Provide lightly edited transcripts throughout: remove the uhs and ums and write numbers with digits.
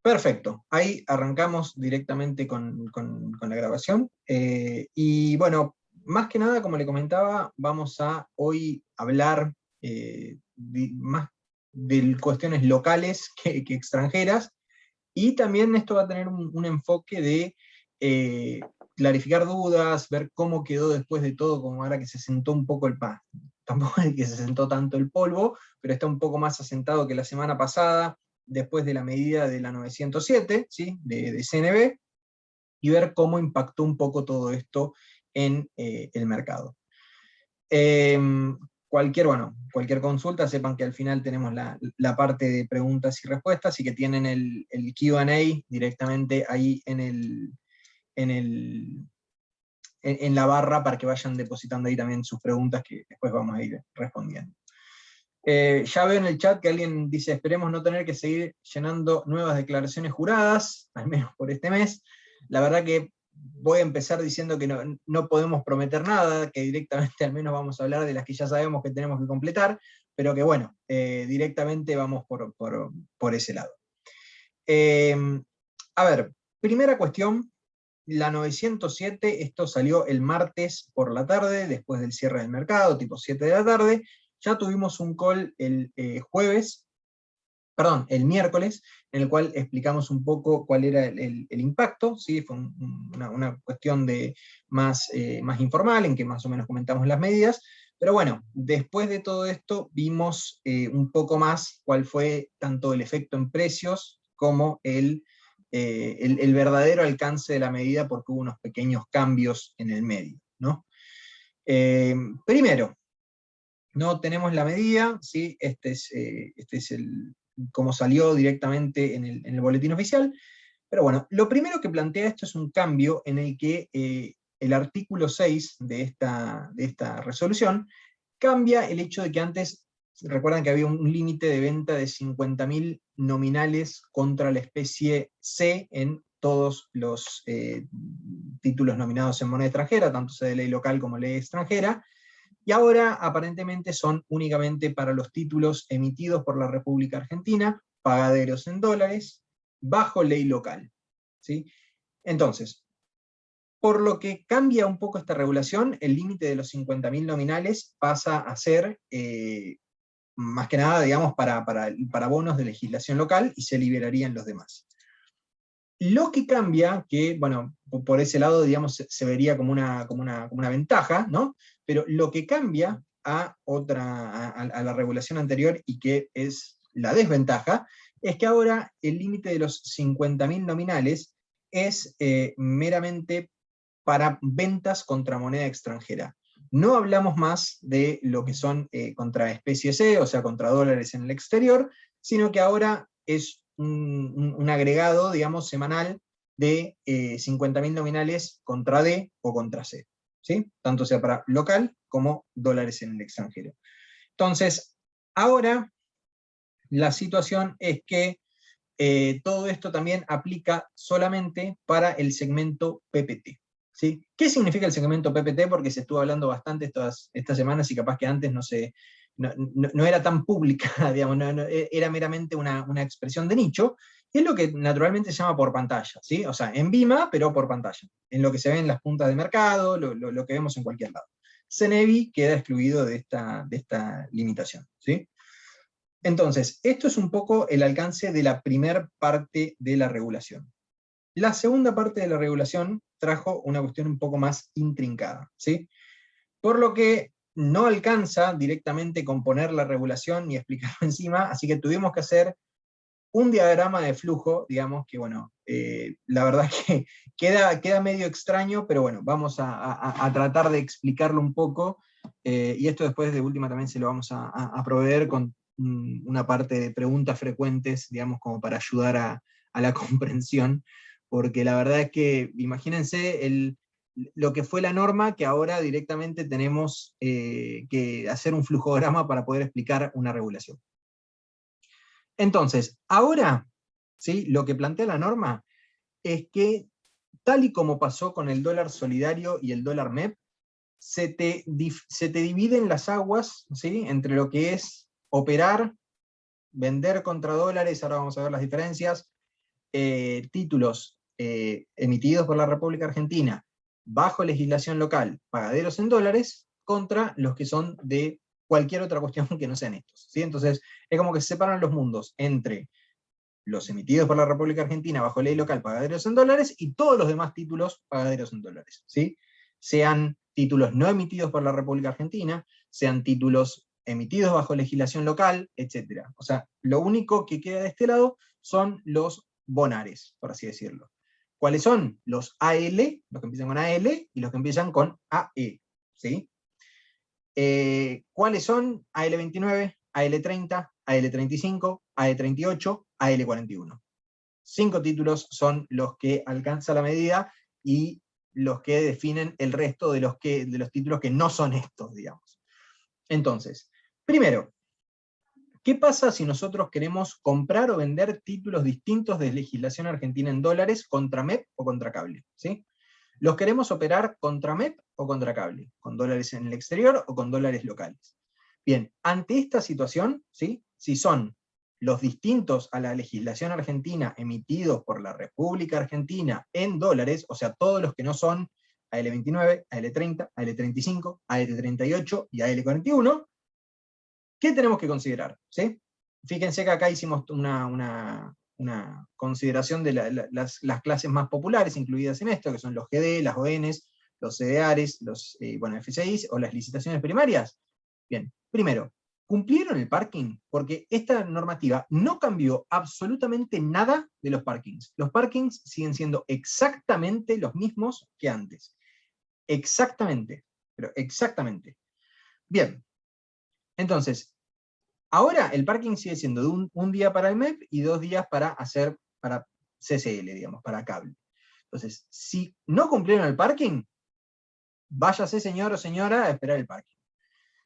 Perfecto, ahí arrancamos directamente con la grabación. Y bueno, más que nada, como le comentaba, vamos a hoy hablar más de cuestiones locales que extranjeras, y también esto va a tener un enfoque de eh, clarificar dudas, ver cómo quedó después de todo, como ahora que se sentó un poco el pan. Tampoco es que se sentó tanto el polvo, pero está un poco más asentado que la semana pasada, después de la medida de la 907, ¿sí? de CNB, y ver cómo impactó un poco todo esto en el mercado. Eh, cualquier consulta, sepan que al final tenemos la parte de preguntas y respuestas, y que tienen el Q&A directamente ahí en la barra, para que vayan depositando ahí también sus preguntas, que después vamos a ir respondiendo. Ya veo en el chat que alguien dice: esperemos no tener que seguir llenando nuevas declaraciones juradas, al menos por este mes. La verdad que voy a empezar diciendo que no podemos prometer nada, que directamente al menos vamos a hablar de las que ya sabemos que tenemos que completar, pero que bueno, directamente vamos por ese lado. A ver, primera cuestión, la 907, esto salió el martes por la tarde, después del cierre del mercado, tipo 7 de la tarde. Ya tuvimos un call el miércoles, en el cual explicamos un poco cuál era el impacto, ¿sí? Fue una cuestión más informal, en que más o menos comentamos las medidas, pero bueno, después de todo esto vimos un poco más cuál fue tanto el efecto en precios como el verdadero alcance de la medida, porque hubo unos pequeños cambios en el medio, ¿no? Primero, no tenemos la medida, ¿sí? Este es como salió directamente en el boletín oficial, pero bueno, lo primero que plantea esto es un cambio en el que el artículo 6 de esta resolución cambia el hecho de que antes, recuerdan que había un límite de venta de 50.000 nominales contra la especie C en todos los títulos nominados en moneda extranjera, tanto sea de ley local como ley extranjera, y ahora aparentemente son únicamente para los títulos emitidos por la República Argentina, pagaderos en dólares, bajo ley local, ¿sí? Entonces, por lo que cambia un poco esta regulación, el límite de los 50.000 nominales pasa a ser, más que nada, digamos, para bonos de legislación local, y se liberarían los demás. Lo que cambia, que, bueno, por ese lado, digamos, se vería como una ventaja, ¿no? Pero lo que cambia a la regulación anterior, y que es la desventaja, es que ahora el límite de los 50.000 nominales es meramente para ventas contra moneda extranjera. No hablamos más de lo que son contra especie C, o sea, contra dólares en el exterior, sino que ahora es un agregado, digamos, semanal de 50.000 nominales contra D o contra C, ¿sí? Tanto sea para local como dólares en el extranjero. Entonces, ahora la situación es que todo esto también aplica solamente para el segmento PPT, ¿sí? ¿Qué significa el segmento PPT? Porque se estuvo hablando bastante estas semanas, y capaz que antes no era tan pública, digamos, era meramente una expresión de nicho, y es lo que naturalmente se llama por pantalla, ¿sí? O sea, en BIMA, pero por pantalla, en lo que se ve en las puntas de mercado, lo que vemos en cualquier lado. CENEVI queda excluido de esta limitación, ¿sí? Entonces, esto es un poco el alcance de la primera parte de la regulación. La segunda parte de la regulación trajo una cuestión un poco más intrincada, ¿sí? Por lo que no alcanza directamente con poner la regulación ni explicarlo encima, así que tuvimos que hacer un diagrama de flujo, digamos, que bueno, la verdad que queda medio extraño, pero bueno, vamos a tratar de explicarlo un poco, y esto después de última también se lo vamos a proveer con una parte de preguntas frecuentes, digamos, como para ayudar a la comprensión, porque la verdad es que, imagínense lo que fue la norma, que ahora directamente tenemos que hacer un flujograma para poder explicar una regulación. Entonces, ahora, ¿sí?, lo que plantea la norma es que, tal y como pasó con el dólar solidario y el dólar MEP, se te dividen las aguas, ¿sí?, entre lo que es operar, vender contra dólares, ahora vamos a ver las diferencias, títulos emitidos por la República Argentina bajo legislación local, pagaderos en dólares, contra los que son de cualquier otra cuestión que no sean estos, ¿sí? Entonces, es como que se separan los mundos entre los emitidos por la República Argentina bajo ley local, pagaderos en dólares, y todos los demás títulos pagaderos en dólares, ¿sí? Sean títulos no emitidos por la República Argentina, sean títulos emitidos bajo legislación local, etc. O sea, lo único que queda de este lado son los bonares, por así decirlo. ¿Cuáles son? Los AL, los que empiezan con AL, y los que empiezan con AE, ¿sí? ¿Cuáles son? AL29, AL30, AL35, AE38, AL41. 5 títulos son los que alcanza la medida y los que definen el resto de los títulos que no son estos, digamos. Entonces, primero, ¿qué pasa si nosotros queremos comprar o vender títulos distintos de legislación argentina en dólares contra MEP o contra cable? ¿Sí? ¿Los queremos operar contra MEP o contra cable? ¿Con dólares en el exterior o con dólares locales? Bien, ante esta situación, ¿sí? Si son los distintos a la legislación argentina emitidos por la República Argentina en dólares, o sea, todos los que no son AL29, AL30, AL35, AL38 y AL41, ¿qué tenemos que considerar? ¿Sí? Fíjense que acá hicimos una consideración de las clases más populares incluidas en esto, que son los GD, las ONs, los CDRs, los FCIs o las licitaciones primarias. Bien, primero, ¿cumplieron el parking? Porque esta normativa no cambió absolutamente nada de los parkings. Los parkings siguen siendo exactamente los mismos que antes. Exactamente, pero exactamente. Bien, entonces, ahora el parking sigue siendo de un día para el MEP y 2 días para CCL, digamos, para cable. Entonces, si no cumplieron el parking, váyase señor o señora a esperar el parking.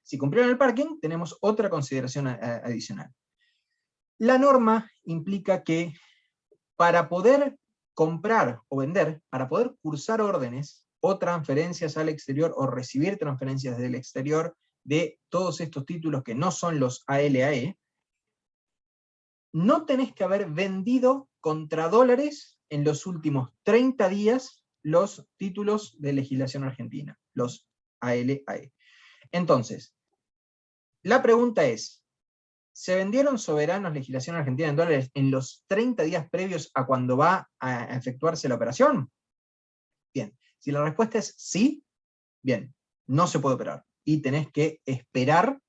Si cumplieron el parking, tenemos otra consideración adicional. La norma implica que para poder comprar o vender, para poder cursar órdenes o transferencias al exterior o recibir transferencias del exterior de todos estos títulos que no son los ALAE, no tenés que haber vendido contra dólares en los últimos 30 días los títulos de legislación argentina, los ALAE. Entonces, la pregunta es, ¿se vendieron soberanos legislación argentina en dólares en los 30 días previos a cuando va a efectuarse la operación? Bien, si la respuesta es sí, bien, no se puede operar. Y tenés que esperar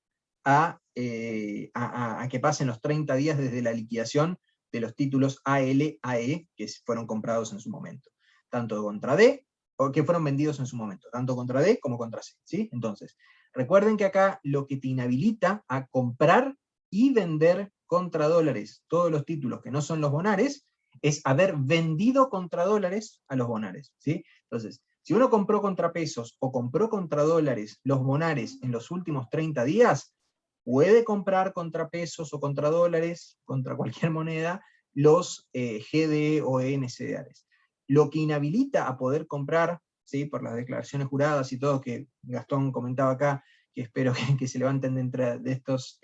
a que pasen los 30 días desde la liquidación de los títulos AL-AE que fueron comprados en su momento. Tanto contra D, o que fueron vendidos en su momento, tanto contra D como contra C. ¿Sí? Entonces, recuerden que acá lo que te inhabilita a comprar y vender contra dólares todos los títulos que no son los bonares, es haber vendido contra dólares a los bonares. ¿Sí? Entonces, si uno compró contra pesos o compró contra dólares los bonares en los últimos 30 días, puede comprar contra pesos o contra dólares, contra cualquier moneda, los GD o NCDRs. Lo que inhabilita a poder comprar, ¿sí? Por las declaraciones juradas y todo, que Gastón comentaba acá, que espero que se levanten dentro de estos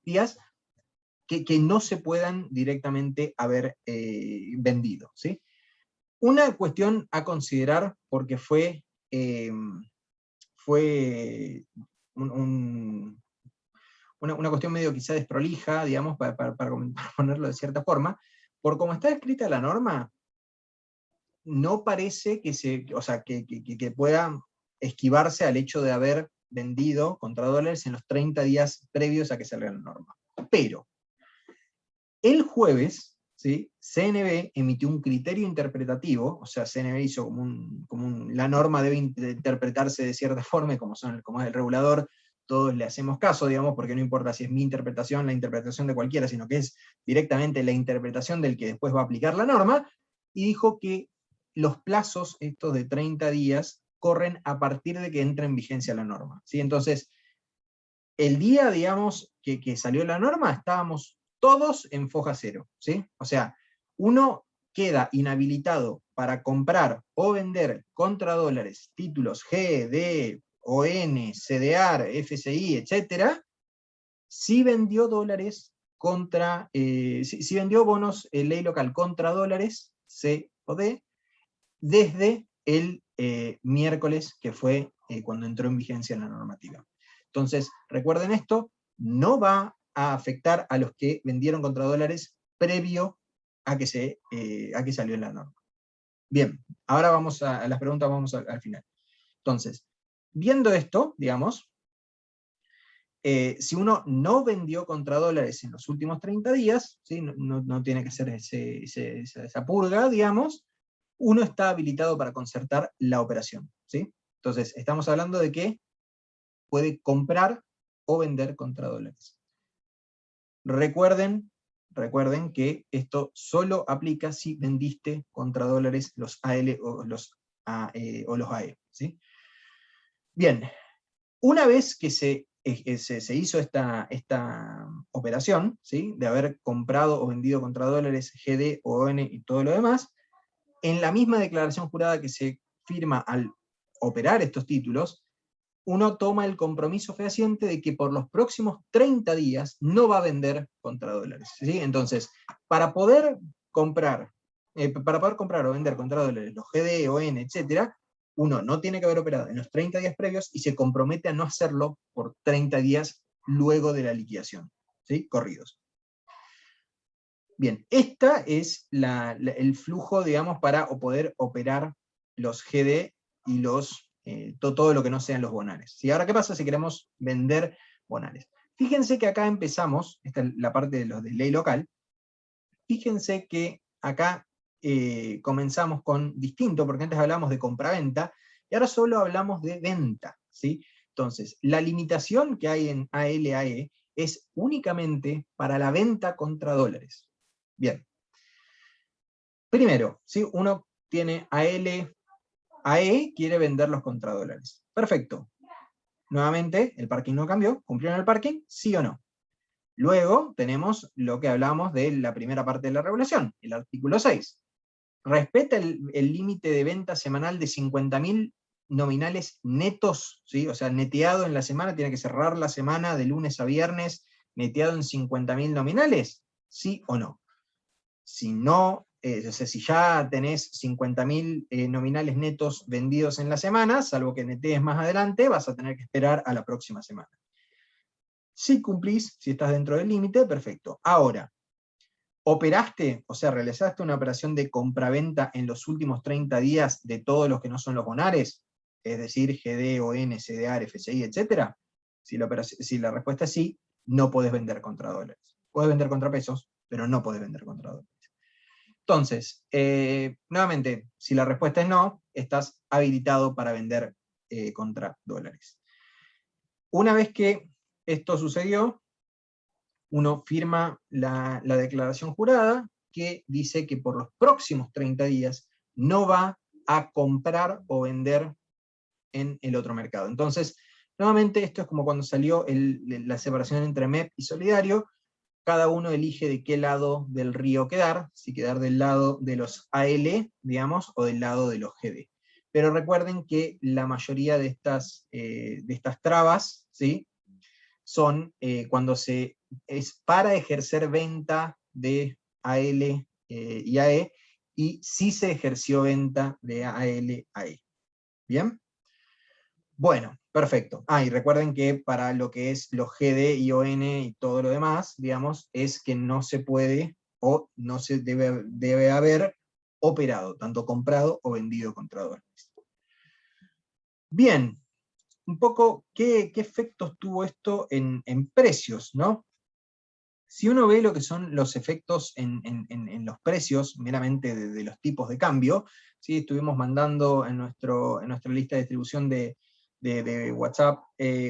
días, que no se puedan directamente haber vendido. ¿Sí? Una cuestión a considerar, porque fue una cuestión medio quizá desprolija, digamos, para ponerlo de cierta forma, por cómo está escrita la norma, no parece que pueda esquivarse al hecho de haber vendido contra dólares en los 30 días previos a que salga la norma. Pero, el jueves, ¿sí? CNB emitió un criterio interpretativo, o sea, CNB hizo la norma debe interpretarse de cierta forma, como es el regulador, todos le hacemos caso, digamos, porque no importa si es mi interpretación, la interpretación de cualquiera, sino que es directamente la interpretación del que después va a aplicar la norma, y dijo que los plazos, estos de 30 días, corren a partir de que entre en vigencia la norma. ¿Sí? Entonces, el día, digamos, que salió la norma, estábamos todos en foja cero, ¿sí? O sea, uno queda inhabilitado para comprar o vender contra dólares títulos G, D, ON, CDR, FCI, etc., si vendió dólares contra, si vendió bonos ley local contra dólares, C o D, desde el miércoles, que fue cuando entró en vigencia la normativa. Entonces, recuerden esto, no va a afectar a los que vendieron contra dólares previo a que salió la norma. Bien, ahora vamos a las preguntas, vamos al final. Entonces, viendo esto, digamos, si uno no vendió contra dólares en los últimos 30 días, ¿sí? No tiene que hacer esa purga, digamos, uno está habilitado para concertar la operación, ¿sí? Entonces, estamos hablando de que puede comprar o vender contra dólares. Recuerden que esto solo aplica si vendiste contra dólares los AL o los AE, ¿sí? Bien, una vez que se hizo esta operación, ¿sí? De haber comprado o vendido contra dólares, GD, ON y todo lo demás, en la misma declaración jurada que se firma al operar estos títulos, uno toma el compromiso fehaciente de que por los próximos 30 días no va a vender contra dólares, ¿sí? Entonces, para poder comprar o vender contra dólares los GD, ON, etc., uno no tiene que haber operado en los 30 días previos y se compromete a no hacerlo por 30 días luego de la liquidación, ¿sí? Corridos. Bien, esta es el flujo, digamos, para poder operar los GD y todo lo que no sean los bonales. ¿Sí? Ahora, ¿qué pasa si queremos vender bonales? Fíjense que acá empezamos, esta es la parte de los de ley local, fíjense que acá comenzamos con distinto, porque antes hablamos de compraventa, y ahora solo hablamos de venta, ¿sí? Entonces, la limitación que hay en ALAE es únicamente para la venta contra dólares. Bien. Primero, ¿sí? Uno tiene AE, quiere venderlos contra dólares. Perfecto. Nuevamente, el parking no cambió. ¿Cumplieron el parking? ¿Sí o no? Luego tenemos lo que hablamos de la primera parte de la regulación, el artículo 6. Respeta el límite de venta semanal de 50.000 nominales netos, ¿sí? O sea, neteado en la semana, tiene que cerrar la semana de lunes a viernes, neteado en 50.000 nominales, ¿sí o no? Si no, o sea, si ya tenés 50.000 nominales netos vendidos en la semana, salvo que netees más adelante, vas a tener que esperar a la próxima semana. Si cumplís, si estás dentro del límite, perfecto. Ahora, operaste, o sea, realizaste una operación de compraventa en los últimos 30 días de todos los que no son los bonares, es decir, GD, ON, CDR, FCI, etc. Si la respuesta es sí, no podés vender contra dólares. Podés vender contra pesos, pero no podés vender contra dólares. Entonces, nuevamente, si la respuesta es no, estás habilitado para vender contra dólares. Una vez que esto sucedió, uno firma la declaración jurada que dice que por los próximos 30 días no va a comprar o vender en el otro mercado. Entonces, nuevamente, esto es como cuando salió la separación entre MEP y Solidario. Cada uno elige de qué lado del río quedar, si quedar del lado de los AL, digamos, o del lado de los GD. Pero recuerden que la mayoría de estas trabas, ¿sí? Son cuando es para ejercer venta de AL y AE, y sí se ejerció venta de AL, AE. ¿Bien? Bueno, perfecto. Y recuerden que para lo que es los GD y ON y todo lo demás, digamos, es que no se puede o no se debe haber operado, tanto comprado o vendido contra dólares. Bien, un poco qué efectos tuvo esto en precios, ¿no? Si uno ve lo que son los efectos en los precios, meramente de los tipos de cambio, ¿sí? Estuvimos mandando en nuestra lista de distribución de WhatsApp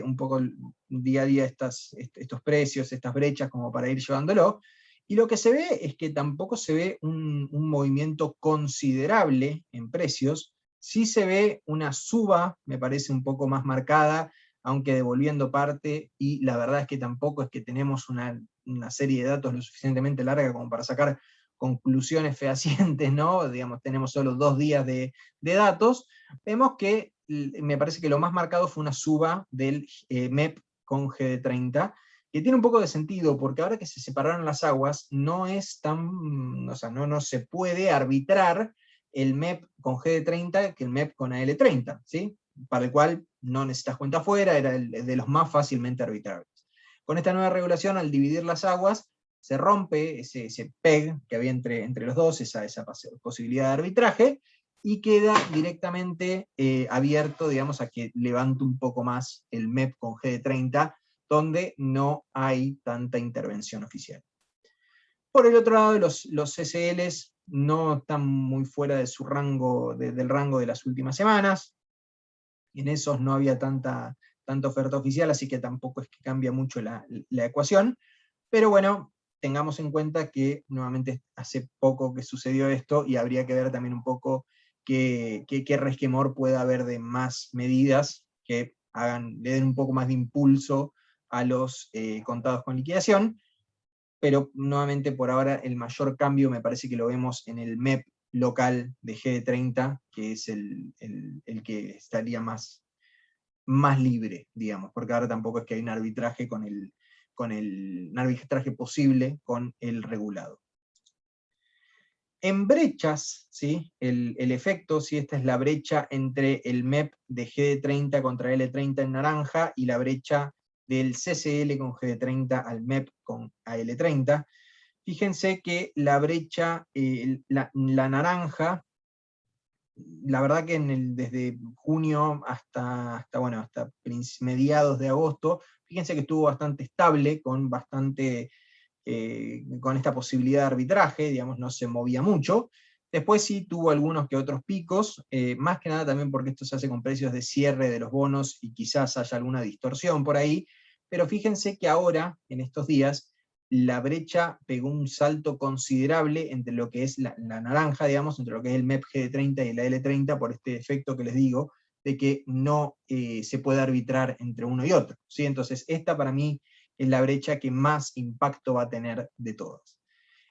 un poco día a día estos precios, estas brechas, como para ir llevándolo, y lo que se ve es que tampoco se ve un movimiento considerable en precios. Sí se ve una suba, me parece un poco más marcada, aunque devolviendo parte, y la verdad es que tampoco es que tenemos una serie de datos lo suficientemente larga como para sacar conclusiones fehacientes, ¿no? Digamos, tenemos solo 2 días de datos. Vemos que me parece que lo más marcado fue una suba del MEP con GD30, que tiene un poco de sentido, porque ahora que se separaron las aguas, no es tan, o sea, no se puede arbitrar el MEP con GD30 que el MEP con AL30, ¿sí? Para el cual no necesitas cuenta afuera, era de los más fácilmente arbitrables. Con esta nueva regulación, al dividir las aguas, se rompe ese PEG que había entre los dos, esa posibilidad de arbitraje, y queda directamente abierto, digamos, a que levante un poco más el MEP con GD30, donde no hay tanta intervención oficial. Por el otro lado, los CCLs no están muy fuera de su rango, del rango de las últimas semanas. En esos no había tanta oferta oficial, así que tampoco es que cambia mucho la ecuación. Pero bueno, tengamos en cuenta que nuevamente hace poco que sucedió esto, y habría que ver también un poco qué resquemor puede haber de más medidas que le den un poco más de impulso a los contados con liquidación. Pero nuevamente por ahora el mayor cambio me parece que lo vemos en el MEP local de GD30, que es el que estaría más libre, digamos, porque ahora tampoco es que hay un arbitraje un arbitraje posible con el regulado. En brechas, ¿sí? el efecto, ¿sí? Esta es la brecha entre el MEP de GD30 contra L30 en naranja, y la brecha del CCL con GD30 al MEP con AL30. Fíjense que la brecha, la naranja, la verdad que desde junio hasta mediados de agosto, fíjense que estuvo bastante estable, con esta posibilidad de arbitraje, digamos, no se movía mucho. Después sí tuvo algunos que otros picos, más que nada también porque esto se hace con precios de cierre de los bonos, y quizás haya alguna distorsión por ahí, pero fíjense que ahora, en estos días, la brecha pegó un salto considerable entre lo que es la naranja, digamos, entre lo que es el MEP GD30 y la L30, por este efecto que les digo, de que no se puede arbitrar entre uno y otro, ¿sí? Entonces esta para mí es la brecha que más impacto va a tener de todas.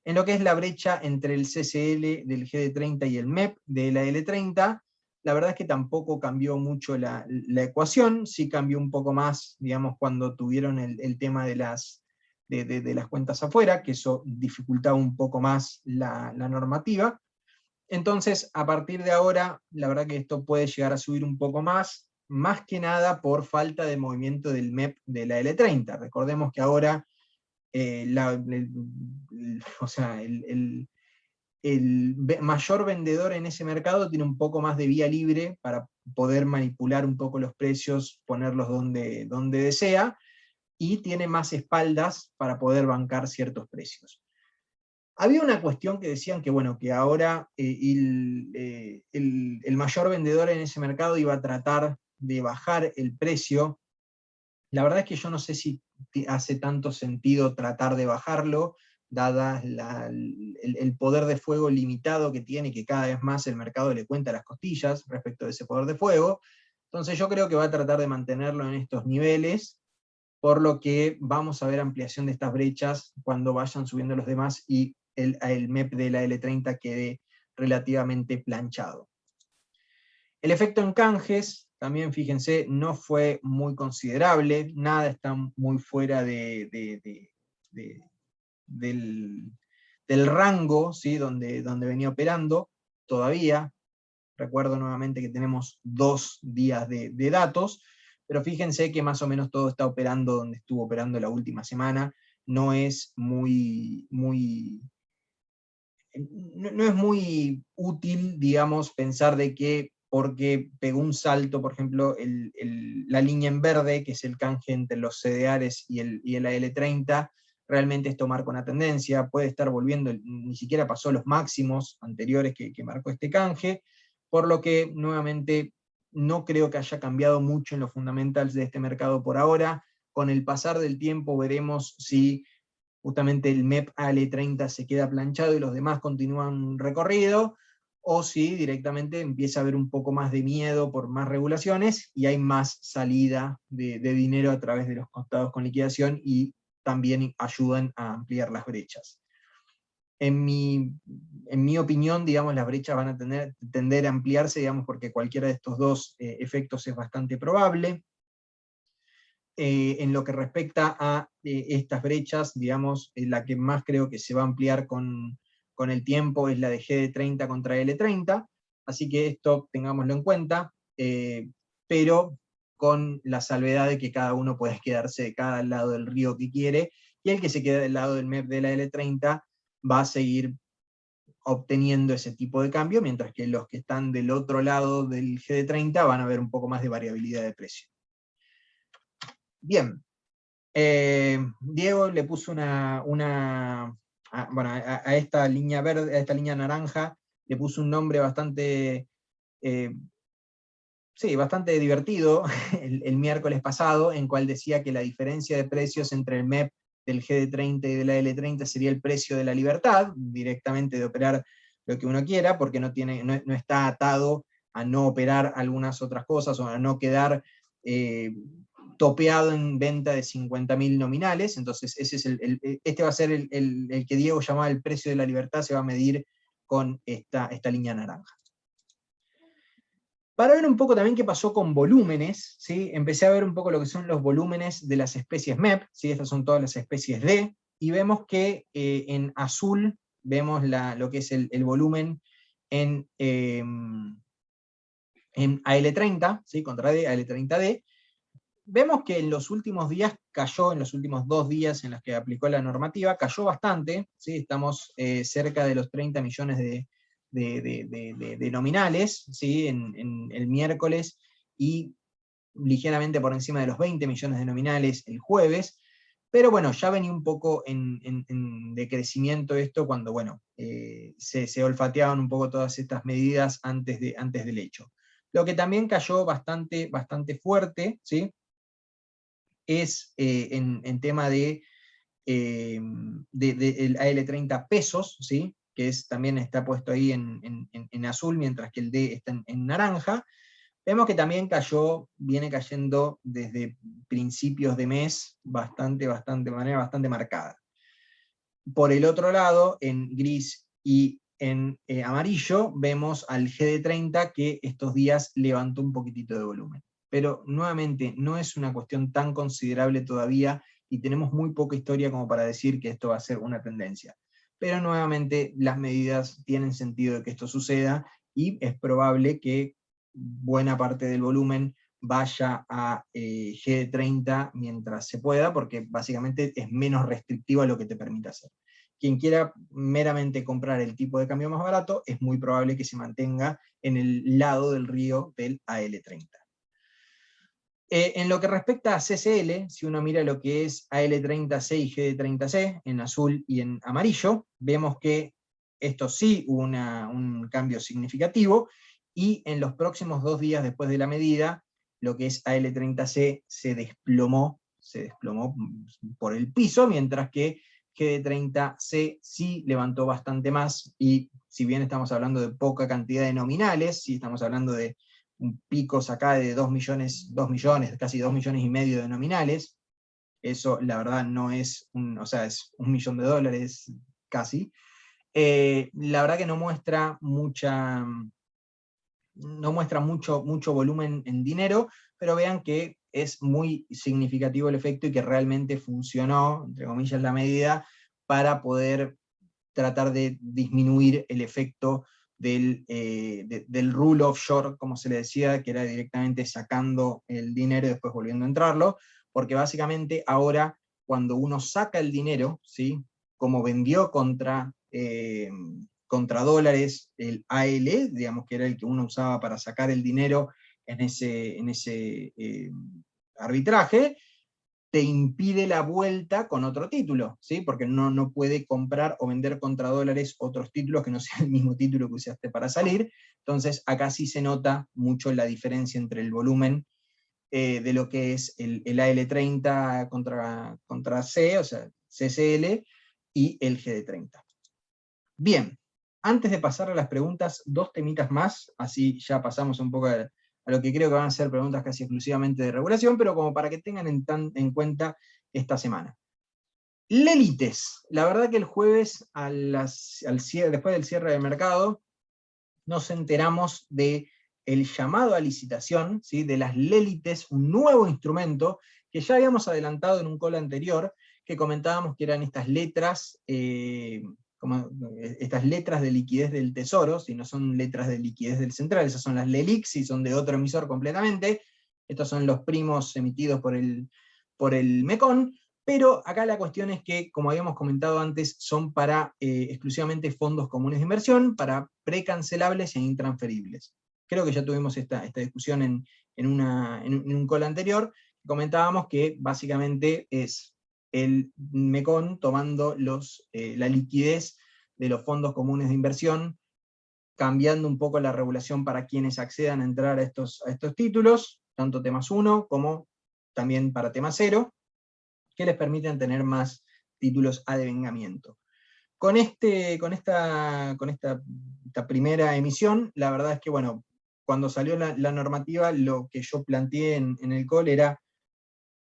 En lo que es la brecha entre el CCL del GD30 y el MEP de la L30, la verdad es que tampoco cambió mucho la ecuación, sí cambió un poco más, digamos, cuando tuvieron el tema de las cuentas afuera, que eso dificultaba un poco más la normativa. Entonces, a partir de ahora, la verdad que esto puede llegar a subir un poco más que nada por falta de movimiento del MEP de la L30. Recordemos que ahora el mayor vendedor en ese mercado tiene un poco más de vía libre para poder manipular un poco los precios, ponerlos donde desea, y tiene más espaldas para poder bancar ciertos precios. Había una cuestión que decían que, bueno, que ahora el mayor vendedor en ese mercado iba a tratar de bajar el precio. La verdad es que yo no sé si hace tanto sentido tratar de bajarlo, dada el poder de fuego limitado que tiene, que cada vez más el mercado le cuenta las costillas respecto de ese poder de fuego. Entonces yo creo que va a tratar de mantenerlo en estos niveles, por lo que vamos a ver ampliación de estas brechas cuando vayan subiendo los demás y el MEP de la L30 quede relativamente planchado. El efecto en canjes, también fíjense, no fue muy considerable, nada está muy fuera del rango, ¿sí? donde venía operando todavía. Recuerdo nuevamente que tenemos 2 días de datos, pero fíjense que más o menos todo está operando donde estuvo operando la última semana. No es muy útil, digamos, pensar de que porque pegó un salto, por ejemplo, la línea en verde, que es el canje entre los CDRs y el AL30, realmente es tomar con la tendencia, puede estar volviendo, ni siquiera pasó los máximos anteriores que marcó este canje, por lo que nuevamente no creo que haya cambiado mucho en los fundamentals de este mercado por ahora. Con el pasar del tiempo veremos si justamente el MEP AL30 se queda planchado y los demás continúan recorrido, o si directamente empieza a haber un poco más de miedo por más regulaciones y hay más salida de dinero a través de los contados con liquidación, y también ayudan a ampliar las brechas. En mi opinión, digamos, las brechas van a tender a ampliarse, digamos, porque cualquiera de estos dos efectos es bastante probable. en lo que respecta a estas brechas, digamos, la que más creo que se va a ampliar con el tiempo es la de GD30 contra L30, así que esto tengámoslo en cuenta, pero con la salvedad de que cada uno puede quedarse de cada lado del río que quiere, y el que se quede del lado del MEP de la L30 va a seguir obteniendo ese tipo de cambio, mientras que los que están del otro lado del GD30 van a ver un poco más de variabilidad de precio. Bien, Diego le puso a esta línea verde, a esta línea naranja, le puso un nombre bastante, bastante divertido el miércoles pasado, en cual decía que la diferencia de precios entre el MEP del GD30 y de la L30 sería el precio de la libertad, directamente de operar lo que uno quiera, porque no está atado a no operar algunas otras cosas, o a no quedar topeado en venta de 50.000 nominales. Entonces ese es este va a ser el que Diego llamaba el precio de la libertad, se va a medir con esta línea naranja. Para ver un poco también qué pasó con volúmenes, ¿sí? Empecé a ver un poco lo que son los volúmenes de las especies MEP, ¿sí? Estas son todas las especies D, y vemos que en azul vemos lo que es el volumen en AL30, ¿sí? Contra D, AL30D. Vemos que en los últimos días cayó, en los últimos 2 días en los que aplicó la normativa, cayó bastante, ¿sí? Estamos cerca de los 30 millones de nominales, ¿sí? En el miércoles, y ligeramente por encima de los 20 millones de nominales el jueves, pero bueno, ya venía un poco en decrecimiento esto cuando, bueno, se olfateaban un poco todas estas medidas antes del hecho. Lo que también cayó bastante fuerte, ¿sí? Es en tema de el AL30 pesos, ¿sí? Que también está puesto ahí en azul, mientras que el D está en naranja. Vemos que también viene cayendo desde principios de mes de manera bastante marcada. Por el otro lado, en gris y en amarillo, vemos al GD30 que estos días levantó un poquitito de volumen. Pero nuevamente, no es una cuestión tan considerable todavía, y tenemos muy poca historia como para decir que esto va a ser una tendencia. Pero nuevamente, las medidas tienen sentido de que esto suceda, y es probable que buena parte del volumen vaya a G30 mientras se pueda, porque básicamente es menos restrictivo a lo que te permite hacer. Quien quiera meramente comprar el tipo de cambio más barato, es muy probable que se mantenga en el lado del río del AL30. En lo que respecta a CCL, si uno mira lo que es AL30C y GD30C, en azul y en amarillo, vemos que esto sí hubo un cambio significativo, y en los próximos 2 días después de la medida, lo que es AL30C se desplomó por el piso, mientras que GD30C sí levantó bastante más, y si bien estamos hablando de poca cantidad de nominales, sí estamos hablando de picos acá de 2 millones, casi 2 millones y medio de nominales. Eso la verdad no es es $1 millón casi. La verdad que no muestra mucho volumen en dinero, pero vean que es muy significativo el efecto, y que realmente funcionó, entre comillas, la medida para poder tratar de disminuir el efecto del rule offshore, como se le decía, que era directamente sacando el dinero y después volviendo a entrarlo, porque básicamente ahora, cuando uno saca el dinero, ¿sí? Como vendió contra dólares el AL, digamos que era el que uno usaba para sacar el dinero en ese arbitraje, te impide la vuelta con otro título, ¿sí? Porque no puede comprar o vender contra dólares otros títulos que no sea el mismo título que usaste para salir. Entonces acá sí se nota mucho la diferencia entre el volumen de lo que es el AL30 contra C, o sea, CCL, y el GD30. Bien, antes de pasar a las preguntas, 2 temitas más, así ya pasamos un poco a lo que creo que van a ser preguntas casi exclusivamente de regulación, pero como para que tengan en cuenta esta semana. Lelites, la verdad que el jueves, después del cierre del mercado, nos enteramos de el llamado a licitación, ¿sí? De las Lelites, un nuevo instrumento que ya habíamos adelantado en un call anterior, que comentábamos que eran estas letras, como estas letras de liquidez del Tesoro, si no son letras de liquidez del Central, esas son las LELIX, y son de otro emisor completamente. Estos son los primos emitidos por el MECON, pero acá la cuestión es que, como habíamos comentado antes, son para exclusivamente fondos comunes de inversión, para precancelables e intransferibles. Creo que ya tuvimos esta discusión en un call anterior, comentábamos que básicamente es el MECON tomando la liquidez de los fondos comunes de inversión, cambiando un poco la regulación para quienes accedan a entrar a estos títulos, tanto temas 1 como también para tema 0, que les permiten tener más títulos a devengamiento. Con esta primera emisión, la verdad es que, bueno, cuando salió la normativa, lo que yo planteé en el call era,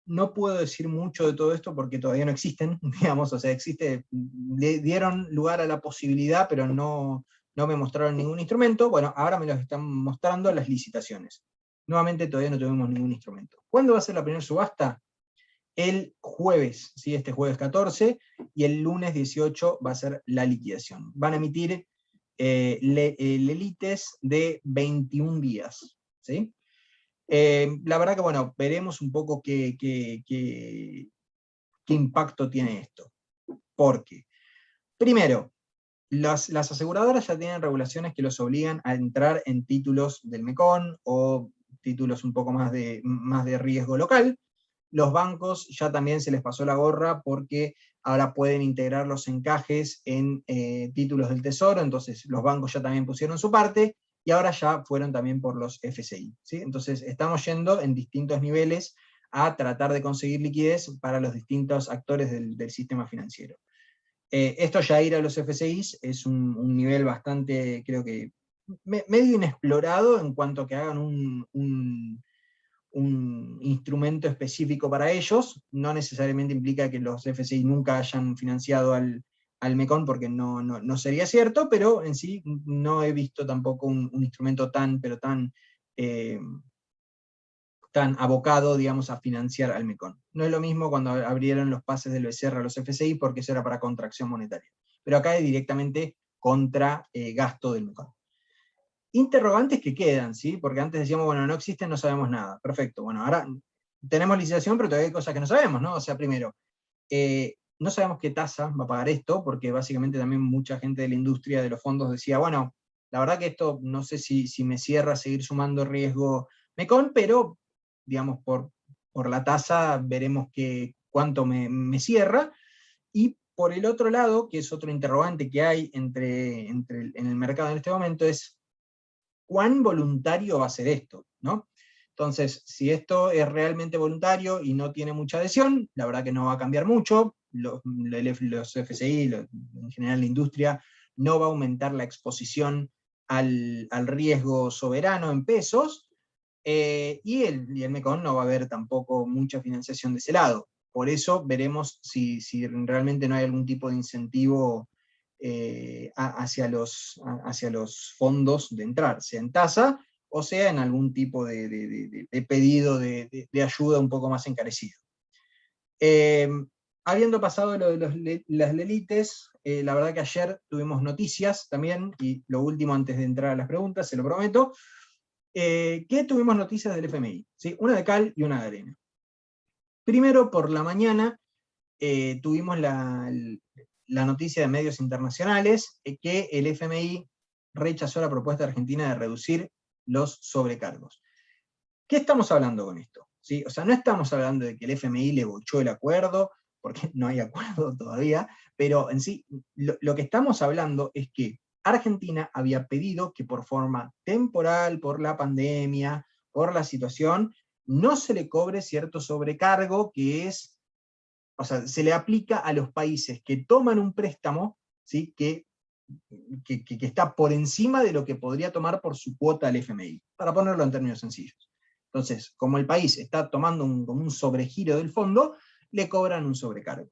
no puedo decir mucho de todo esto porque todavía no existen, digamos, o sea, le dieron lugar a la posibilidad, pero no me mostraron ningún instrumento. Bueno, ahora me los están mostrando las licitaciones. Nuevamente todavía no tuvimos ningún instrumento. ¿Cuándo va a ser la primera subasta? El jueves, ¿sí? Este jueves 14, y el lunes 18 va a ser la liquidación. Van a emitir lelites de 21 días, ¿sí? La verdad que, bueno, veremos un poco qué impacto tiene esto. Porque, primero, las aseguradoras ya tienen regulaciones que los obligan a entrar en títulos del MECON, o títulos un poco más de riesgo local. Los bancos ya también se les pasó la gorra porque ahora pueden integrar los encajes en títulos del Tesoro, entonces los bancos ya también pusieron su parte, y ahora ya fueron también por los FCI, ¿sí? Entonces estamos yendo en distintos niveles a tratar de conseguir liquidez para los distintos actores del sistema financiero. Esto ya ir a los FCIs es un nivel bastante, creo que, medio inexplorado en cuanto a que hagan un instrumento específico para ellos. No necesariamente implica que los FCI nunca hayan financiado al MECON, porque no sería cierto, pero en sí no he visto tampoco un instrumento tan abocado, digamos, a financiar al MECON. No es lo mismo cuando abrieron los pases del BCR a los FCI, porque eso era para contracción monetaria. Pero acá es directamente contra gasto del MECON. Interrogantes que quedan, ¿sí? Porque antes decíamos, bueno, no existen, no sabemos nada. Perfecto, bueno, ahora tenemos licitación, pero todavía hay cosas que no sabemos, ¿no? O sea, primero, no sabemos qué tasa va a pagar esto, porque básicamente también mucha gente de la industria de los fondos decía, bueno, la verdad que esto no sé si me cierra seguir sumando riesgo MECON, pero, digamos, por la tasa veremos cuánto me cierra. Y por el otro lado, que es otro interrogante que hay en el mercado en este momento, es cuán voluntario va a ser esto, ¿no? Entonces, si esto es realmente voluntario y no tiene mucha adhesión, la verdad que no va a cambiar mucho. Los FCI, en general la industria, no va a aumentar la exposición al riesgo soberano en pesos, y el MECON no va a haber tampoco mucha financiación de ese lado. Por eso veremos si realmente no hay algún tipo de incentivo hacia los fondos de entrar, sea en tasa o sea en algún tipo de pedido de ayuda un poco más encarecido. Habiendo pasado lo de las lelites, la verdad que ayer tuvimos noticias también, y lo último antes de entrar a las preguntas, se lo prometo, que tuvimos noticias del FMI, ¿sí? Una de cal y una de arena. Primero, por la mañana, tuvimos la noticia de medios internacionales que el FMI rechazó la propuesta argentina de reducir los sobrecargos. ¿Qué estamos hablando con esto? ¿Sí? O sea, no estamos hablando de que el FMI le bochó el acuerdo, porque no hay acuerdo todavía, pero en sí, lo que estamos hablando es que Argentina había pedido que por forma temporal, por la pandemia, por la situación, no se le cobre cierto sobrecargo que es, o sea, se le aplica a los países que toman un préstamo, ¿sí? que está por encima de lo que podría tomar por su cuota al FMI, para ponerlo en términos sencillos. Entonces, como el país está tomando como un sobregiro del fondo, le cobran un sobrecargo.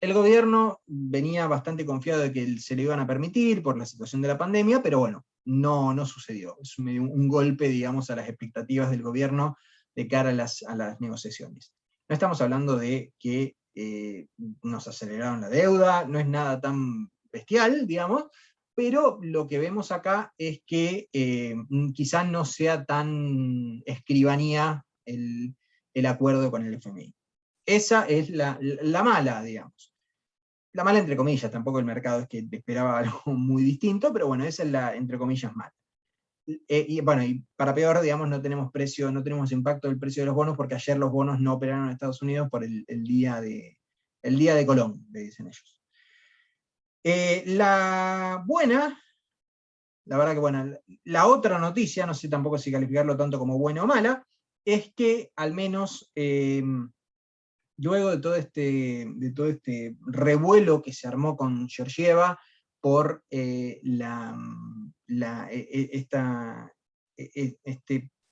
El gobierno venía bastante confiado de que se le iban a permitir por la situación de la pandemia, pero bueno, no sucedió. Es un golpe, digamos, a las expectativas del gobierno de cara a las negociaciones. No estamos hablando de que nos aceleraron la deuda, no es nada tan bestial, digamos, pero lo que vemos acá es que quizás no sea tan escribanía el acuerdo con el FMI. Esa es la mala, digamos. La mala entre comillas, tampoco el mercado es que esperaba algo muy distinto, pero bueno, esa es la entre comillas mala. Y bueno, y para peor, digamos, no tenemos precio, no tenemos impacto del precio de los bonos, porque ayer los bonos no operaron en Estados Unidos por el día de Colón, le dicen ellos. La buena, la verdad que bueno, la otra noticia, no sé tampoco si calificarlo tanto como buena o mala, es que al menos luego de todo este revuelo que se armó con Georgieva por este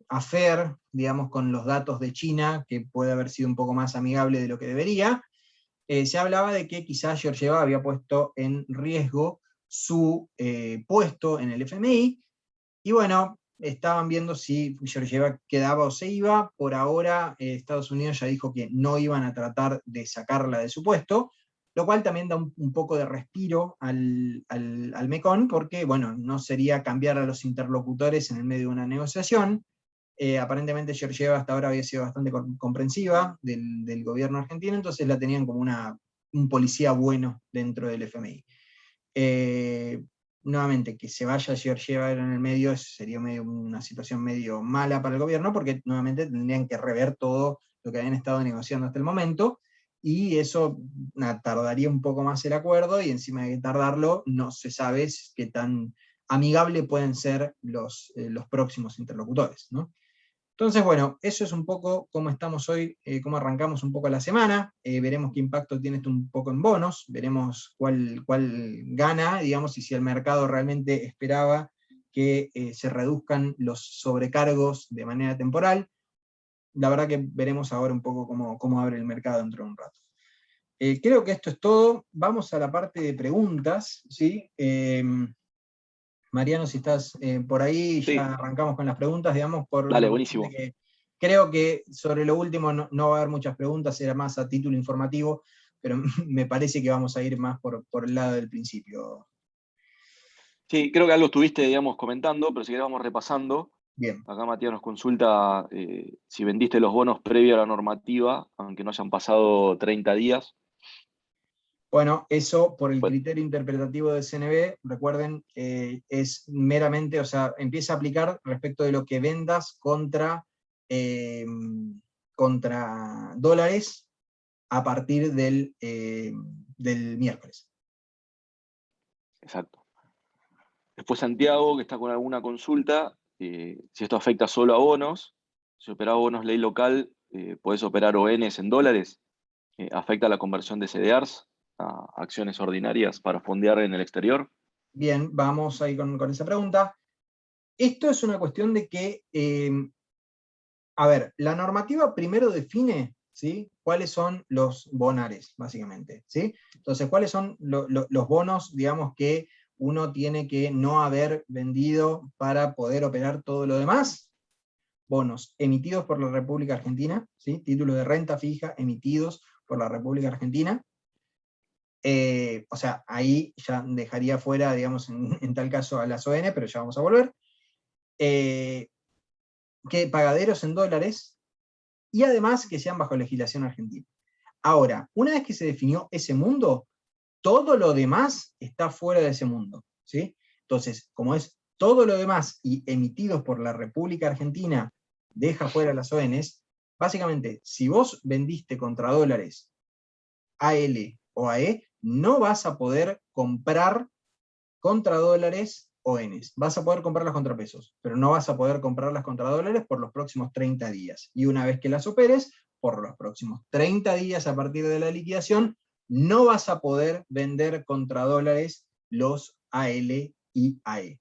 affair, digamos, con los datos de China, que puede haber sido un poco más amigable de lo que debería, se hablaba de que quizás Georgieva había puesto en riesgo su puesto en el FMI, y bueno, estaban viendo si Georgieva quedaba o se iba. Por ahora, Estados Unidos ya dijo que no iban a tratar de sacarla de su puesto, lo cual también da un poco de respiro al MECON, porque bueno, no sería cambiar a los interlocutores en el medio de una negociación. Aparentemente Georgieva hasta ahora había sido bastante comprensiva del gobierno argentino, entonces la tenían como un policía bueno dentro del FMI. Nuevamente, que se vaya Georgieva en el medio sería una situación medio mala para el gobierno, porque nuevamente tendrían que rever todo lo que habían estado negociando hasta el momento, y eso tardaría un poco más el acuerdo, y encima de tardarlo, no se sabe qué tan amigable pueden ser los próximos interlocutores, ¿no? Entonces, bueno, eso es un poco cómo estamos hoy, cómo arrancamos un poco la semana. Veremos qué impacto tiene esto un poco en bonos, veremos cuál gana, digamos, y si el mercado realmente esperaba que se reduzcan los sobrecargos de manera temporal. La verdad que veremos ahora un poco cómo abre el mercado dentro de un rato. Creo que esto es todo. Vamos a la parte de preguntas, ¿sí? Mariano, si estás por ahí, Sí, ya arrancamos con las preguntas, digamos, por dale, una cuestión de buenísimo. que creo que sobre lo último no va a haber muchas preguntas, era más a título informativo, pero me parece que vamos a ir más por el lado del principio. Sí, creo que algo estuviste, digamos, comentando, pero si querés vamos repasando. Bien. Acá Matías nos consulta si vendiste los bonos previo a la normativa, aunque no hayan pasado 30 días. Bueno, eso por el Pues, criterio interpretativo del CNB, recuerden, es meramente, o sea, empieza a aplicar respecto de lo que vendas contra dólares a partir del miércoles. exacto. Después Santiago, que está con alguna consulta, si esto afecta solo a bonos, si operás bonos ley local, podés operar ONs en dólares, afecta la conversión de CDRs a acciones ordinarias para fondear en el exterior. Bien, vamos ahí con esa pregunta. Esto es una cuestión de que, a ver, la normativa primero define, ¿sí?, cuáles son los bonares, básicamente, ¿sí? Entonces, cuáles son los bonos, digamos, que uno tiene que no haber vendido para poder operar todo lo demás. Bonos emitidos por la República Argentina, ¿sí?, títulos de renta fija emitidos por la República Argentina. O sea, ahí ya dejaría fuera, digamos, en tal caso a las ON, pero ya vamos a volver. Que pagaderos en dólares, y además que sean bajo legislación argentina. Ahora, una vez que se definió ese mundo, todo lo demás está fuera de ese mundo, ¿sí? Entonces, como es todo lo demás y emitidos por la República Argentina, deja fuera las ONs, básicamente, si vos vendiste contra dólares AL o AE, no vas a poder comprar contra dólares ONs. Vas a poder comprarlas contra pesos, pero no vas a poder comprarlas contra dólares por los próximos 30 días. Y una vez que las operes, por los próximos 30 días a partir de la liquidación, no vas a poder vender contra dólares los AL y AE.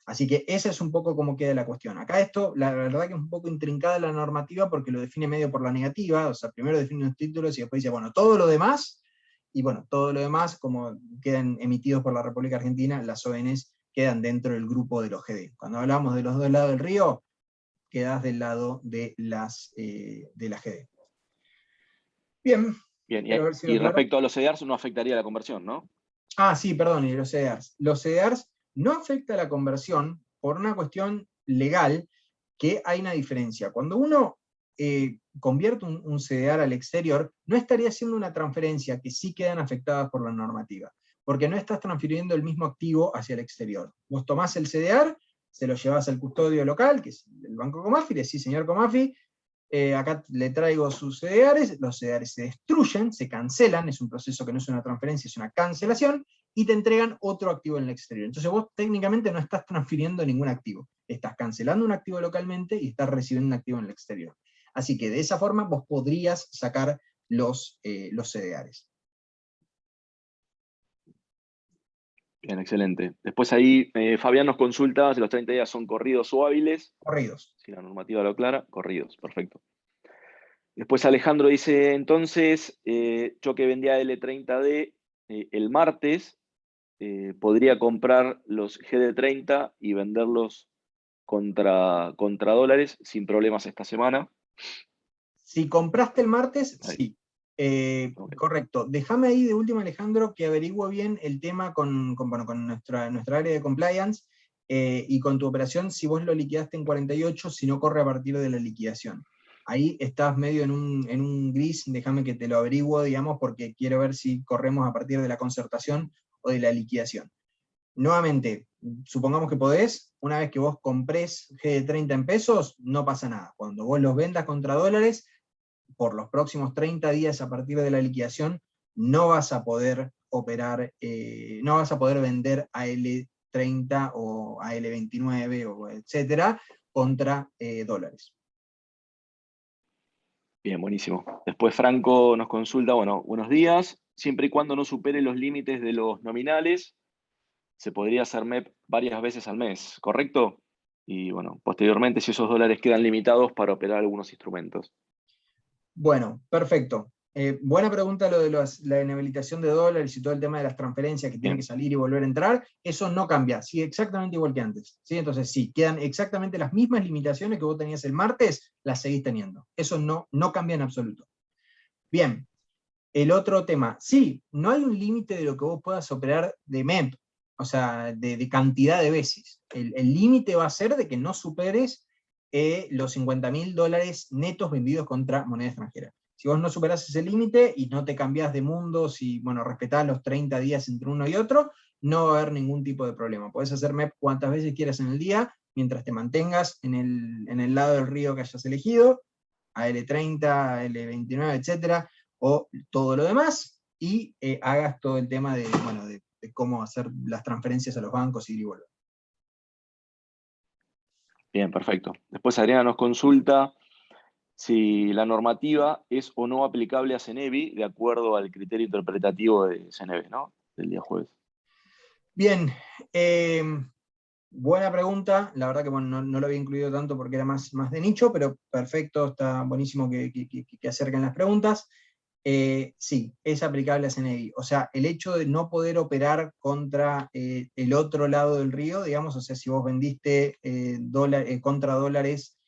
Así que esa es un poco cómo queda la cuestión. Acá esto, la verdad que es un poco intrincada la normativa porque lo define medio por la negativa, o sea, primero define los títulos y después dice, bueno, todo lo demás, y bueno, todo lo demás, como quedan emitidos por la República Argentina, las ONs quedan dentro del grupo de los GD. Cuando hablamos de los dos lados del río, quedás del lado de las GD. Bien, Bien, quiero ver si lo y aclaro. respecto a los CDRs no afectaría la conversión, ¿no? Ah, sí, perdón, y los CDRs. Los CDRs no afecta la conversión por una cuestión legal, que hay una diferencia. Cuando uno convierte un CDR al exterior, no estaría haciendo una transferencia que sí quedan afectadas por la normativa, porque no estás transfiriendo el mismo activo hacia el exterior. Vos tomás el CDR, se lo llevas al custodio local, que es el Banco Comafi, le decís, señor Comafi, acá le traigo sus CDRs, los CDRs se destruyen, se cancelan, es un proceso que no es una transferencia, es una cancelación, y te entregan otro activo en el exterior. Entonces vos técnicamente no estás transfiriendo ningún activo, estás cancelando un activo localmente y estás recibiendo un activo en el exterior. Así que de esa forma vos podrías sacar los CDRs. Bien, excelente. Después ahí Fabián nos consulta si los 30 días son corridos o hábiles. Corridos. Si la normativa lo aclara, corridos, perfecto. Después Alejandro dice, entonces, yo que vendía L30D el martes, podría comprar los GD30 y venderlos contra dólares sin problemas esta semana. Si compraste el martes, Ahí, sí. ok. Correcto. Déjame ahí de último, Alejandro, que averigüe bien el tema con nuestra área de compliance y con tu operación, si vos lo liquidaste en 48, si no corre a partir de la liquidación. Ahí estás medio en un gris, déjame que te lo averiguo, digamos, porque quiero ver si corremos a partir de la concertación o de la liquidación. Nuevamente, supongamos que podés, una vez que vos comprés GD30 en pesos, no pasa nada. Cuando vos los vendas contra dólares, por los próximos 30 días a partir de la liquidación, no vas a poder operar, no vas a poder vender a L30 o a L29 o etcétera contra dólares. Bien, buenísimo. Después Franco nos consulta, bueno, buenos días. Siempre y cuando no supere los límites de los nominales, se podría hacer MEP varias veces al mes, ¿correcto? Y bueno, posteriormente si esos dólares quedan limitados para operar algunos instrumentos. Bueno, perfecto. Buena pregunta lo de la inhabilitación de dólares y todo el tema de las transferencias que tienen que Bien, salir y volver a entrar. Eso no cambia, sigue exactamente igual que antes. ¿Sí? Entonces, sí, quedan exactamente las mismas limitaciones que vos tenías el martes, las seguís teniendo. Eso no cambia en absoluto. Bien, el otro tema. Sí, no hay un límite de lo que vos puedas operar de MEP, o sea, de cantidad de veces. El límite va a ser de que no superes los 50.000 dólares netos vendidos contra moneda extranjera. Si vos no superás ese límite y no te cambiás de mundo, si respetás los 30 días entre uno y otro, no va a haber ningún tipo de problema. Podés hacer MEP cuantas veces quieras en el día, mientras te mantengas en el lado del río que hayas elegido, AL30, AL29, etcétera, o todo lo demás, y hagas todo el tema de cómo hacer las transferencias a los bancos y volver. bien, perfecto. Después Adriana nos consulta si la normativa es o no aplicable a CENEVI de acuerdo al criterio interpretativo de CENEVI, ¿no? Del día jueves. Bien, buena pregunta, la verdad que bueno, no lo había incluido tanto porque era más de nicho, pero perfecto, está buenísimo que acerquen las preguntas. Sí, es aplicable a CNI. O sea, el hecho de no poder operar contra el otro lado del río, digamos, o sea, si vos vendiste contra dólares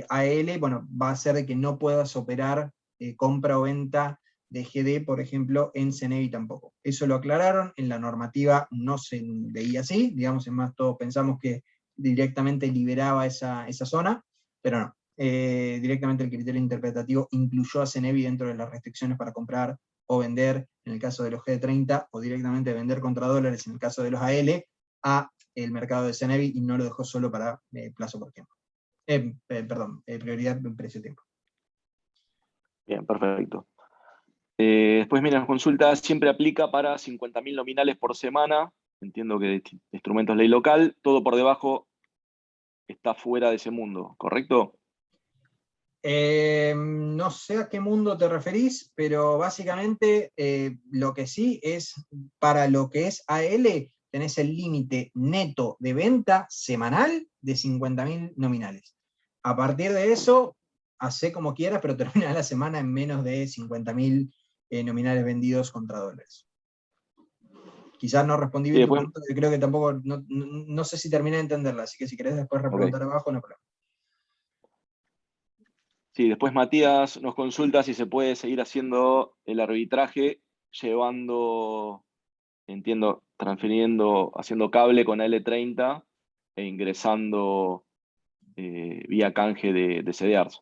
AL, bueno, va a ser de que no puedas operar compra o venta de GD, por ejemplo, en CNI tampoco. Eso lo aclararon, en la normativa no se veía así, digamos, es más, todos pensamos que directamente liberaba esa zona, pero no. Directamente el criterio interpretativo incluyó a CENEVI dentro de las restricciones para comprar o vender, en el caso de los G30, o directamente vender contra dólares, en el caso de los AL, a el mercado de CENEVI, y no lo dejó solo para plazo por tiempo. Prioridad precio-tiempo. Bien, perfecto. Después, mira, la consulta siempre aplica para 50.000 nominales por semana. Entiendo que de instrumentos ley local, todo por debajo está fuera de ese mundo, ¿correcto? No sé a qué mundo te referís, pero básicamente lo que sí es, para lo que es AL, tenés el límite neto de venta semanal de 50.000 nominales. A partir de eso, hacé como quieras, pero termina la semana en menos de 50.000 nominales vendidos contra dólares. Quizás no respondí Y bien tu después, pregunta, yo creo que tampoco, no sé si terminé de entenderla, así que si querés después ok. repreguntar abajo, no hay problema. Sí, después Matías nos consulta si se puede seguir haciendo el arbitraje llevando, entiendo, transfiriendo, haciendo cable con L30 e ingresando vía canje de CDRs.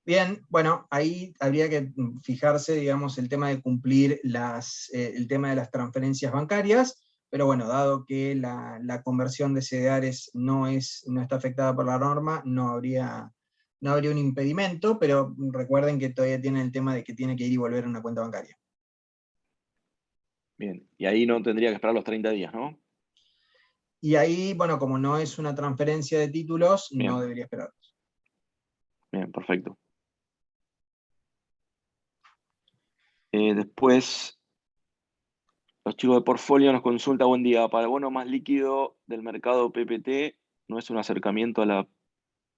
Bien, bueno, ahí habría que fijarse, digamos, el tema de cumplir el tema de las transferencias bancarias, pero bueno, dado que la conversión de CDRs no está afectada por la norma, no habría un impedimento, pero recuerden que todavía tienen el tema de que tiene que ir y volver a una cuenta bancaria. Bien, y ahí no tendría que esperar los 30 días, ¿no? Y ahí, bueno, como no es una transferencia de títulos, no Bien, debería esperar. bien, perfecto. Después, los chicos de Portfolio nos consulta, buen día, para el bono más líquido del mercado PPT, ¿no es un acercamiento a la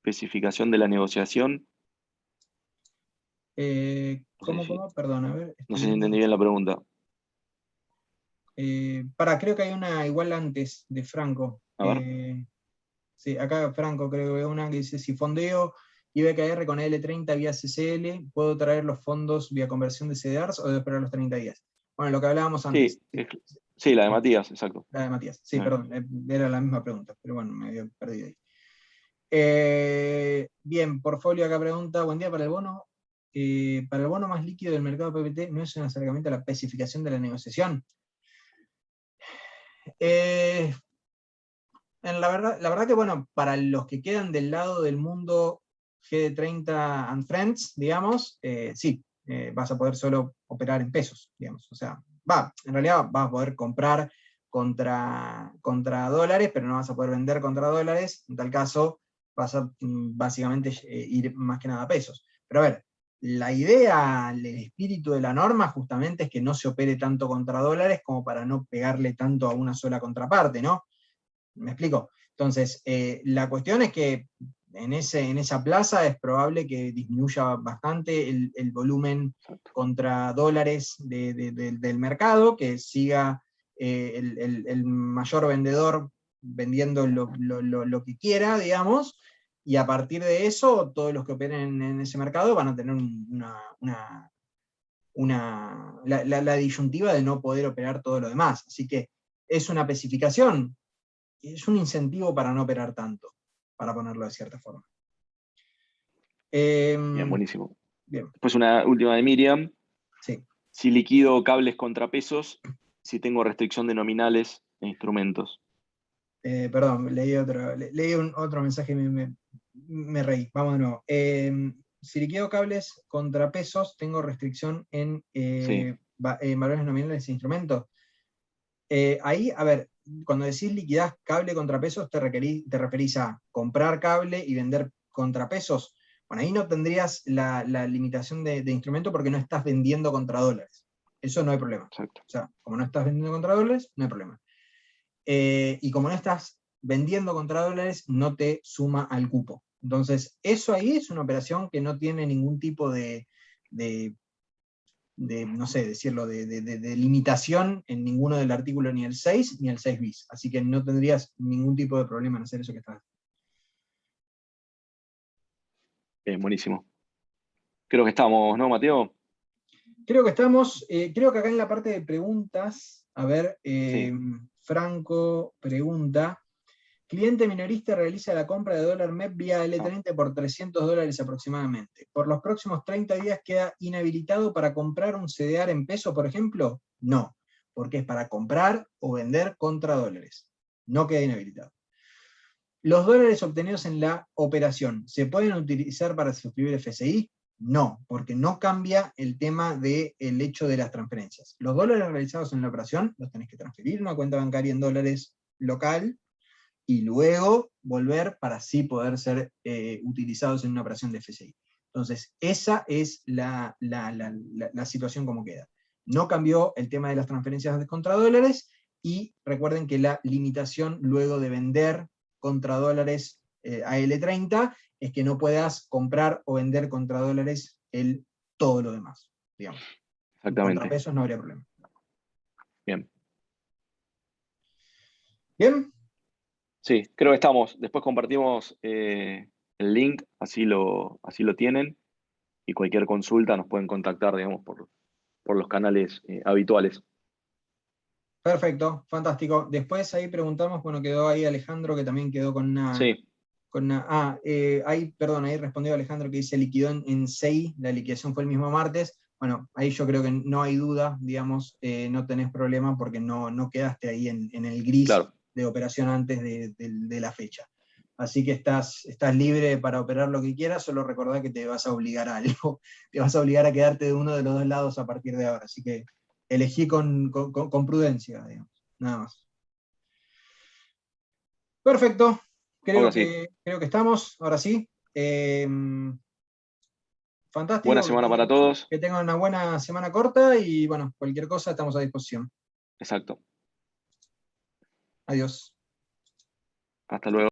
especificación de la negociación? No sé ¿Cómo? Perdón, a ver, no estoy sé si viendo. entendí bien la pregunta. Creo que hay una igual antes de Franco. A ver. Sí, acá Franco creo que veo una que dice, si fondeo IBKR con L30 vía CCL, ¿puedo traer los fondos vía conversión de CDRs o debo esperar los 30 días? Bueno, lo que hablábamos antes. Sí, sí, la de Matías, exacto. La de Matías. Sí, Bien. perdón, era la misma pregunta, pero bueno, me había perdido ahí. Bien, Portfolio acá pregunta, buen día para el bono. Para el bono más líquido del mercado PPT, ¿no es un acercamiento a la especificación de la negociación? Eh, la verdad que, bueno, para los que quedan del lado del mundo GD30 and Friends, digamos, sí, vas a poder solo operar en pesos, digamos. O sea, en realidad vas a poder comprar contra dólares, pero no vas a poder vender contra dólares. En tal caso, vas a básicamente ir más que nada a pesos. Pero a ver, la idea, el espíritu de la norma justamente es que no se opere tanto contra dólares como para no pegarle tanto a una sola contraparte, ¿no? ¿Me explico? Entonces, la cuestión es que en esa plaza es probable que disminuya bastante el volumen Exacto. contra dólares del mercado, que siga el mayor vendedor vendiendo lo que quiera, digamos, y a partir de eso, todos los que operen en ese mercado van a tener la disyuntiva de no poder operar todo lo demás. Así que es una especificación, es un incentivo para no operar tanto, para ponerlo de cierta forma. Bien, buenísimo. Bien, Después una última de Miriam. sí. Si liquido cables contra pesos, si tengo restricción de nominales e instrumentos. Perdón, leí otro mensaje y me reí. Vamos de nuevo. Si liquido cables contra pesos, tengo restricción en Sí, valores nominales e instrumentos. Ahí, a ver, cuando decís liquidás cable contra pesos, te referís a comprar cable y vender contrapesos. Bueno, ahí no tendrías la limitación de instrumento porque no estás vendiendo contra dólares. Eso no hay problema. exacto. O sea, como no estás vendiendo contra dólares, no hay problema. Y como no estás vendiendo contra dólares, no te suma al cupo. Entonces, eso ahí es una operación que no tiene ningún tipo de no sé, decirlo, de limitación en ninguno del artículo, ni el 6 ni el 6 bis. Así que no tendrías ningún tipo de problema en hacer eso que estás. Bien, buenísimo. Creo que estamos, ¿no, Mateo? Creo que estamos, creo que acá en la parte de preguntas, a ver, Sí, Franco pregunta, cliente minorista realiza la compra de dólar MEP vía ah, L30 por $300 aproximadamente. ¿Por los próximos 30 días queda inhabilitado para comprar un CDR en peso, por ejemplo? No, porque es para comprar o vender contra dólares. No queda inhabilitado. ¿Los dólares obtenidos en la operación se pueden utilizar para suscribir FSI? No, porque no cambia el tema del hecho de las transferencias. Los dólares realizados en la operación los tenés que transferir a una cuenta bancaria en dólares local y luego volver para así poder ser utilizados en una operación de FSI. Entonces, esa es la situación como queda. No cambió el tema de las transferencias contra dólares y recuerden que la limitación luego de vender contra dólares a L30 es que no puedas comprar o vender contra dólares todo lo demás, digamos. Contra exactamente. pesos no habría problema. Bien. ¿Bien? Sí, creo que estamos. Después compartimos el link, así lo tienen, y cualquier consulta nos pueden contactar, digamos, por los canales habituales. Perfecto, fantástico. Después ahí preguntamos, bueno, quedó ahí Alejandro, que también quedó con una... Sí, Perdón, ahí respondió Alejandro que dice liquidó en SEI, la liquidación fue el mismo martes. Bueno, ahí yo creo que no hay duda, digamos, no tenés problema porque no quedaste ahí en el gris claro. de operación antes de la fecha. Así que estás libre para operar lo que quieras, solo recordá que te vas a obligar a algo, te vas a obligar a quedarte de uno de los dos lados a partir de ahora. Así que elegí con prudencia, digamos, nada más. Perfecto, Ahora sí, creo que estamos, ahora sí. buena Fantástico, semana para todos. que tengan una buena semana corta y bueno, cualquier cosa estamos a disposición. Exacto. Adiós. Hasta luego.